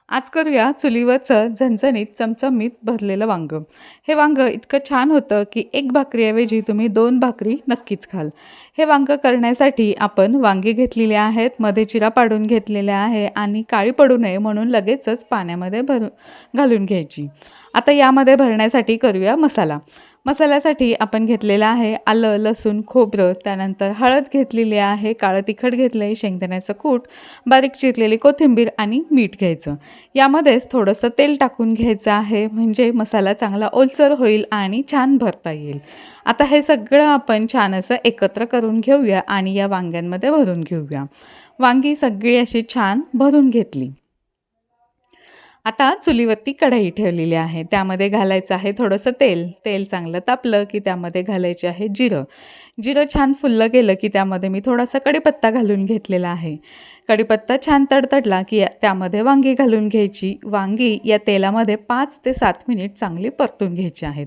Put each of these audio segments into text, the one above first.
आज करूया चुलीवरचं झणझणीत चमचमीत भरलेलं वांगं. हे वांगं इतकं छान होतं की एक भाकरीऐवजी तुम्ही 2 भाकरी नक्कीच खाल. हे वांगं करण्यासाठी आपण वांगी घेतलेली आहेत, मध्ये चिरा पाडून घेतलेल्या आहे आणि काळी पडू नये म्हणून लगेचच पाण्यामध्ये घालून घ्यायची. आता यामध्ये भरण्यासाठी करूया मसाला. मसाल्यासाठी आपण घेतलेलं आहे आलं, लसूण, खोबरं, त्यानंतर हळद घेतलेली आहे, काळं तिखट घेतलं आहे, शेंगदाण्याचं कूट, बारीक चिरलेली कोथिंबीर आणि मीठ घ्यायचं. यामध्येच थोडंसं तेल टाकून घ्यायचं आहे म्हणजे मसाला चांगला ओलसर होईल आणि छान भरता येईल. आता हे सगळं आपण छान असं एकत्र करून घेऊया आणि या वांग्यांमध्ये भरून घेऊया. वांगी सगळी अशी छान भरून घेतली. आता चुलीवरती कढई ठेवलेली आहे. त्यामध्ये घालायचं आहे थोडंसं तेल. तेल चांगलं तापलं की त्यामध्ये घालायचे आहे जिरं. जिरं छान फुललं गेलं की त्यामध्ये मी थोडासा कढीपत्ता घालून घेतलेला आहे. कढीपत्ता छान तडतडला की त्यामध्ये वांगी घालून घ्यायची. वांगी या तेलामध्ये 5 ते 7 मिनिट चांगली परतून घ्यायची आहेत.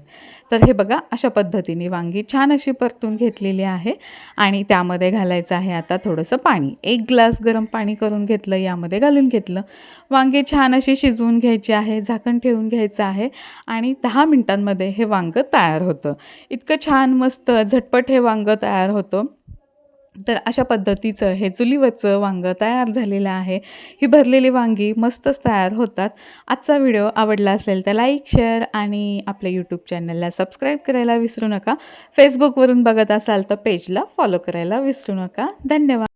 तर हे बघा अशा पद्धतीने वांगी छान अशी परतून घेतलेली आहे आणि त्यामध्ये घालायचं आहे आता थोडंसं पाणी. 1 ग्लास गरम पाणी करून घेतलं, यामध्ये घालून घेतलं. वांगी छान अशी शिजवून घ्यायची आहे, झाकण ठेवून घ्यायचं आहे आणि 10 मिनिटांमध्ये हे वांगं तयार होतं. इतकं छान मस्त झटपट हे वांगं तयार होतं. तर अशा पद्धतीचं हे चुलीवरचं वांगं तयार झालेलं आहे. ही भरलेली वांगी मस्तच तयार होतात. आजचा व्हिडिओ आवडला असेल तर लाईक, शेअर आणि आपल्या यूट्यूब चॅनलला सबस्क्राईब करायला विसरू नका. फेसबुकवरून बघत असाल तर पेजला फॉलो करायला विसरू नका. धन्यवाद.